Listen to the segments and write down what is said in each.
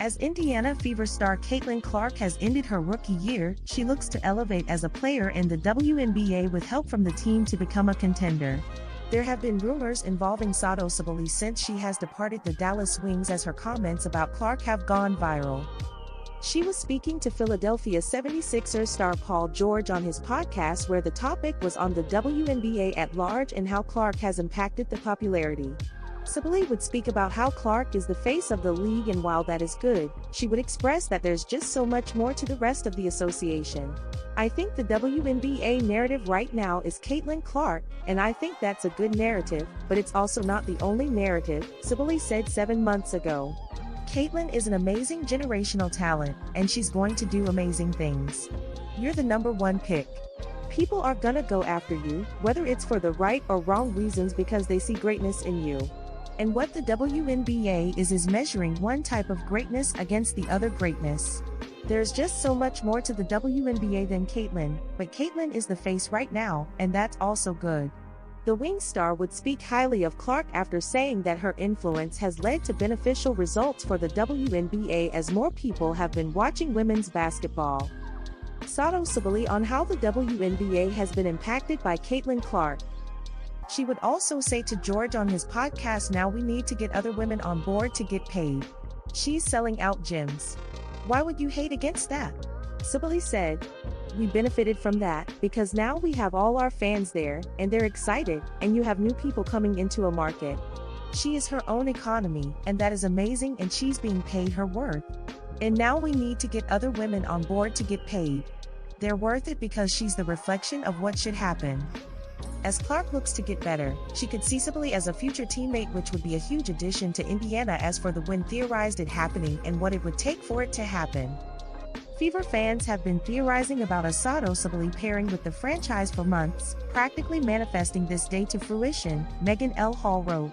As Indiana Fever star Caitlyn Clark has ended her rookie year, she looks to elevate as a player in the WNBA with help from the team to become a contender. There have been rumors involving Satou Sabally since she has departed the Dallas Wings, as her comments about Clark have gone viral. She was speaking to Philadelphia 76ers star Paul George on his podcast, where the topic was on the WNBA at large and how Clark has impacted the popularity. Sabally would speak about how Clark is the face of the league, and while that is good, she would express that there's just so much more to the rest of the association. I think the WNBA narrative right now is Caitlyn Clark, and I think that's a good narrative, but it's also not the only narrative, Sabally said 7 months ago. Caitlyn is an amazing generational talent, and she's going to do amazing things. You're the #1 pick. People are gonna go after you, whether it's for the right or wrong reasons, because they see greatness in you. And what the WNBA is measuring one type of greatness against the other greatness. There's just so much more to the WNBA than Caitlyn, but Caitlyn is the face right now, and that's also good. The Wings star would speak highly of Clark after saying that her influence has led to beneficial results for the WNBA as more people have been watching women's basketball. Satou Sabally on how the WNBA has been impacted by Caitlyn Clark. She would also say to George on his podcast, "Now we need to get other women on board to get paid. She's selling out gyms. Why would you hate against that?" Sabally said, "We benefited from that, because now we have all our fans there, and they're excited, and you have new people coming into a market. She is her own economy, and that is amazing, and she's being paid her worth. And now we need to get other women on board to get paid. They're worth it because she's the reflection of what should happen." As Clark looks to get better, she could see Sabally as a future teammate, which would be a huge addition to Indiana. As for the when theorized it happening and what it would take for it to happen. Fever fans have been theorizing about a Satou Sabally pairing with the franchise for months, practically manifesting this day to fruition, Megan L. Hall wrote.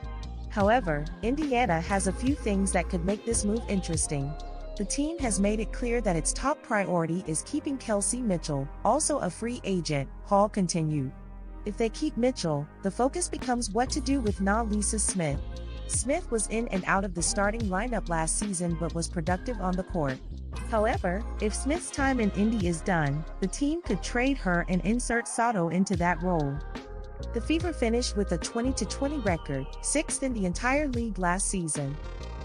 However, Indiana has a few things that could make this move interesting. The team has made it clear that its top priority is keeping Kelsey Mitchell, also a free agent, Hall continued. If they keep Mitchell, the focus becomes what to do with Lisa Smith. Smith was in and out of the starting lineup last season but was productive on the court. However, if Smith's time in Indy is done, the team could trade her and insert Satou into that role. The Fever finished with a 20-20 record, 6th in the entire league last season.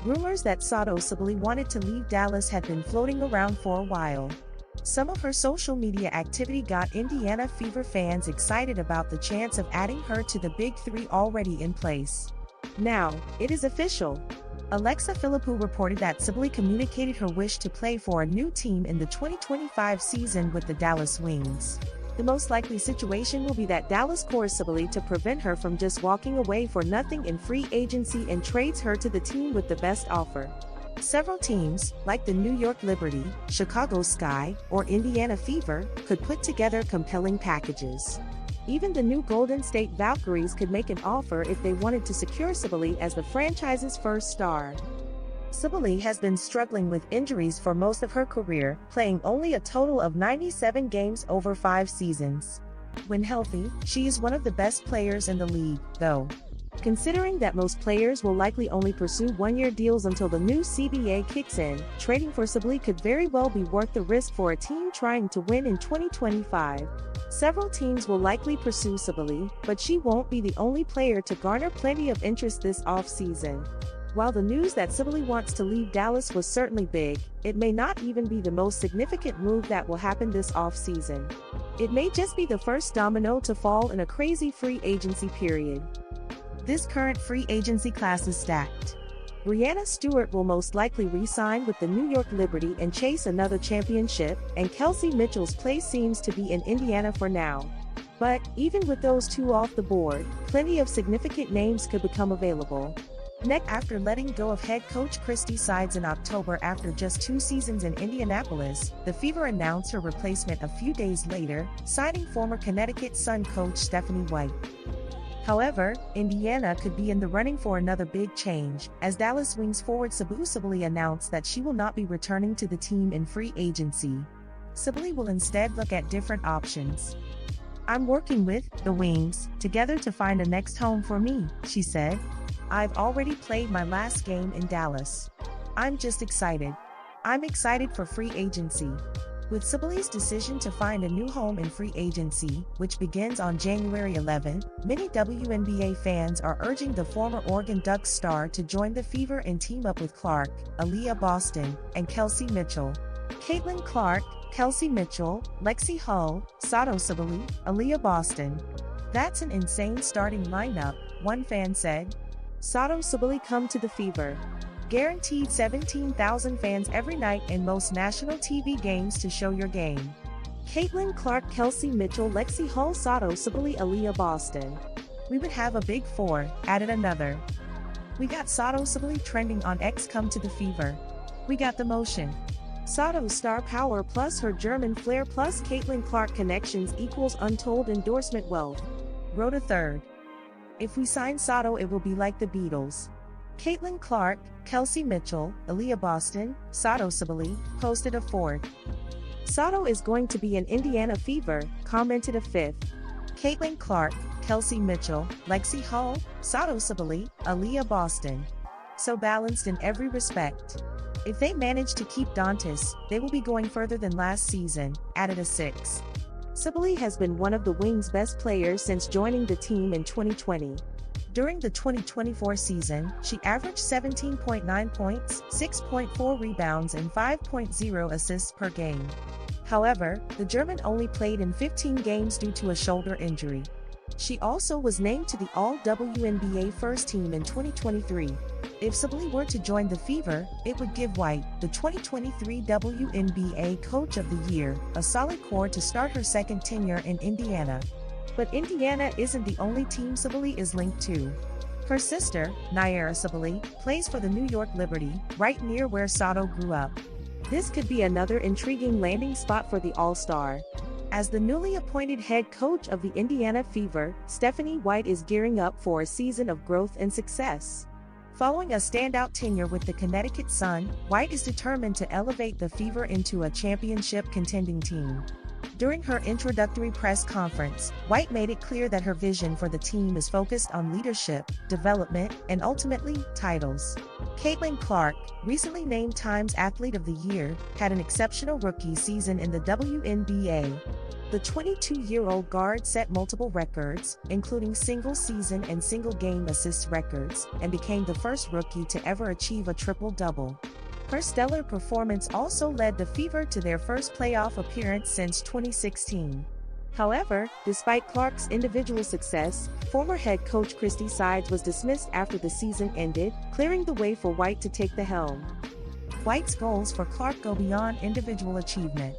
Rumors that Satou Sabally wanted to leave Dallas had been floating around for a while. Some of her social media activity got Indiana Fever fans excited about the chance of adding her to the Big Three already in place. Now, it is official. Alexa Philippou reported that Sabally communicated her wish to play for a new team in the 2025 season with the Dallas Wings. The most likely situation will be that Dallas courts Sabally to prevent her from just walking away for nothing in free agency and trades her to the team with the best offer. Several teams, like the New York Liberty, Chicago Sky, or Indiana Fever, could put together compelling packages. Even the new Golden State Valkyries could make an offer if they wanted to secure Sabally as the franchise's first star. Sabally has been struggling with injuries for most of her career, playing only a total of 97 games over 5 seasons. When healthy, she is one of the best players in the league, though. Considering that most players will likely only pursue one-year deals until the new CBA kicks in, trading for Sabally could very well be worth the risk for a team trying to win in 2025. Several teams will likely pursue Sabally, but she won't be the only player to garner plenty of interest this offseason. While the news that Sabally wants to leave Dallas was certainly big, it may not even be the most significant move that will happen this offseason. It may just be the first domino to fall in a crazy free agency period. This current free agency class is stacked. Breanna Stewart will most likely re-sign with the New York Liberty and chase another championship, and Kelsey Mitchell's place seems to be in Indiana for now. But, even with those two off the board, plenty of significant names could become available. Next, after letting go of head coach Christy Sides in October after just 2 seasons in Indianapolis, the Fever announced her replacement a few days later, signing former Connecticut Sun coach Stephanie White. However, Indiana could be in the running for another big change, as Dallas Wings forward Satou Sabally announced that she will not be returning to the team in free agency. Sabally will instead look at different options. "I'm working with the Wings together to find a next home for me," she said. "I've already played my last game in Dallas. I'm just excited. I'm excited for free agency. With Sabally's decision to find a new home in free agency, which begins on January 11, many WNBA fans are urging the former Oregon Ducks star to join the Fever and team up with Clark, Aaliyah Boston, and Kelsey Mitchell. Caitlyn Clark, Kelsey Mitchell, Lexi Hull, Satou Sabally, Aaliyah Boston. That's an insane starting lineup, one fan said. Satou Sabally come to the Fever. Guaranteed 17,000 fans every night in most national TV games to show your game. Caitlyn Clark, Kelsey Mitchell, Lexi Hull, Satou Sabally, Aaliyah Boston. We would have a big four, added another. We got Satou Sabally trending on X come to the Fever. We got the motion. Satou's star power plus her German flair plus Caitlyn Clark connections equals untold endorsement wealth. Wrote a third. If we sign Satou it will be like the Beatles. Caitlyn Clark, Kelsey Mitchell, Aaliyah Boston, Satou Sabally, posted a fourth. Satou is going to be an Indiana Fever, commented a fifth. Caitlyn Clark, Kelsey Mitchell, Lexi Hull, Satou Sabally, Aaliyah Boston. So balanced in every respect. If they manage to keep Dantas, they will be going further than last season, added a sixth. Sabally has been one of the Wings' best players since joining the team in 2020. During the 2024 season, she averaged 17.9 points, 6.4 rebounds and 5.0 assists per game. However, the German only played in 15 games due to a shoulder injury. She also was named to the All-WNBA First Team in 2023. If Sabally were to join the Fever, it would give White, the 2023 WNBA Coach of the Year, a solid core to start her second tenure in Indiana. But Indiana isn't the only team Sabally is linked to. Her sister, Naira Sabally, plays for the New York Liberty, right near where Satou grew up. This could be another intriguing landing spot for the All-Star. As the newly appointed head coach of the Indiana Fever, Stephanie White is gearing up for a season of growth and success. Following a standout tenure with the Connecticut Sun, White is determined to elevate the Fever into a championship contending team. During her introductory press conference, White made it clear that her vision for the team is focused on leadership, development, and ultimately, titles. Caitlyn Clark, recently named Times Athlete of the Year, had an exceptional rookie season in the WNBA. The 22-year-old guard set multiple records, including single-season and single-game assist records, and became the first rookie to ever achieve a triple-double. Her stellar performance also led the Fever to their first playoff appearance since 2016. However, despite Clark's individual success, former head coach Christy Sides was dismissed after the season ended, clearing the way for White to take the helm. White's goals for Clark go beyond individual achievement.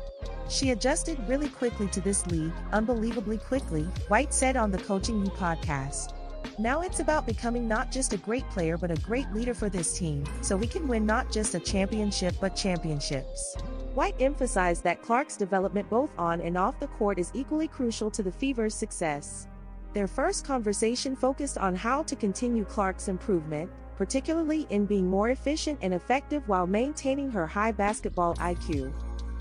She adjusted really quickly to this league, unbelievably quickly, White said on the Coaching You podcast. Now it's about becoming not just a great player but a great leader for this team, so we can win not just a championship but championships. White emphasized that Clark's development both on and off the court is equally crucial to the Fever's success. Their first conversation focused on how to continue Clark's improvement, particularly in being more efficient and effective while maintaining her high basketball IQ.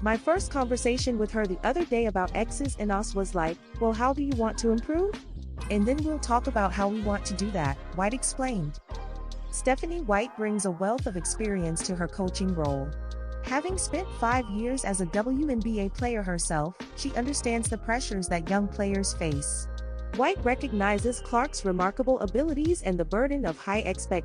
My first conversation with her the other day about X's and O's was like, well, how do you want to improve? And then we'll talk about how we want to do that, White explained. Stephanie White brings a wealth of experience to her coaching role. Having spent 5 years as a WNBA player herself, she understands the pressures that young players face. White recognizes Clark's remarkable abilities and the burden of high expectations.